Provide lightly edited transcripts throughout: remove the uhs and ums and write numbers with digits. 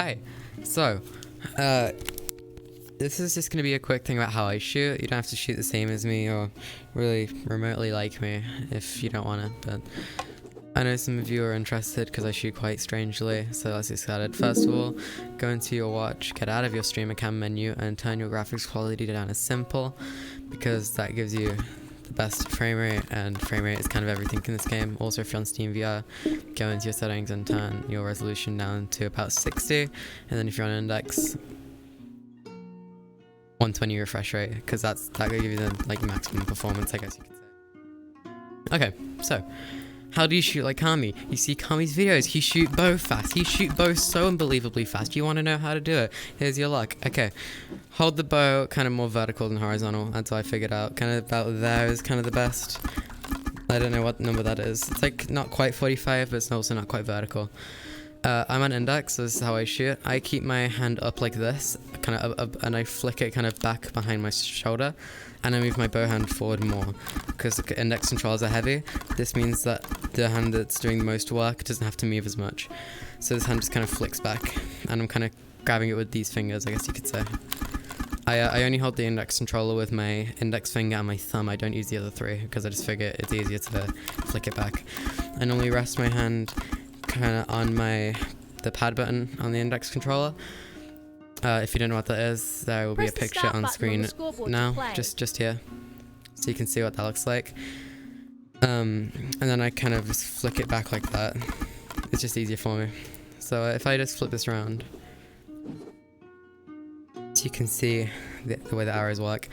Okay, so, this is just going to be a quick thing about how I shoot. You don't have to shoot the same as me or really remotely like me if you don't want to, but I know some of you are interested because I shoot quite strangely, so let's get started. First of all, go into your watch, get out of your streamer cam menu and turn your graphics quality down to simple, because that gives you the best frame rate, and frame rate is kind of everything in this game. Also, if you're on Steam VR, go into your settings and turn your resolution down to about 60, and then if you're on Index, 120 refresh rate, because that will give you the maximum performance, I guess you could say. Okay, so how do you shoot like Kami? You see Kami's videos, he shoot bow fast. He shoot bow so unbelievably fast. You want to know how to do it? Here's your luck. Okay, hold the bow kind of more vertical than horizontal. That's what I figured out. Kind of about there is kind of the best. I don't know what number that is. It's like not quite 45, but it's also not quite vertical. I'm on Index, so this is how I shoot. I keep my hand up like this, kind of up, and I flick it kind of back behind my shoulder, and I move my bow hand forward more, because the Index controls are heavy. This means that the hand that's doing the most work doesn't have to move as much. So this hand just kind of flicks back, and I'm kind of grabbing it with these fingers, I guess you could say. I only hold the Index controller with my index finger and my thumb. I don't use the other three, because I just figure it's easier to flick it back. I normally rest my hand kind of on the pad button on the Index controller. If you don't know what that is, there will be a picture on screen now, just here, so you can see what that looks like. And then I kind of just flick it back like that. It's just easier for me. So if I just flip this around, so you can see the way the arrows work.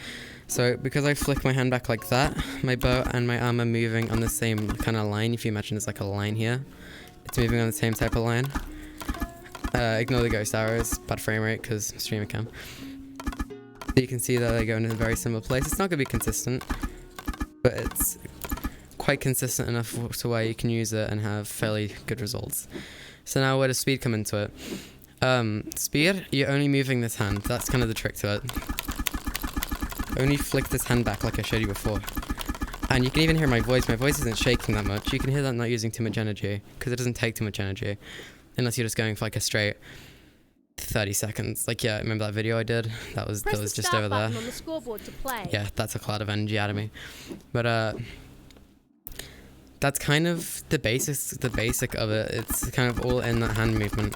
So because I flick my hand back like that, my bow and my arm are moving on the same kind of line. If you imagine it's like a line here, it's moving on the same type of line. Ignore the ghost arrows, bad frame rate because streamer cam. So you can see that they go in a very similar place. It's not going to be consistent, but it's quite consistent enough to where you can use it and have fairly good results. So now where does speed come into it? Speed, you're only moving this hand. That's kind of the trick to it. Only flick this hand back like I showed you before. And you can even hear my voice. My voice isn't shaking that much. You can hear that I'm not using too much energy, because it doesn't take too much energy. Unless you're just going for like a straight 30 seconds. Like, yeah, remember that video I did? That was just over there. On the scoreboard to play. Yeah, that took a lot of energy out of me. But that's kind of the basic of it. It's kind of all in that hand movement.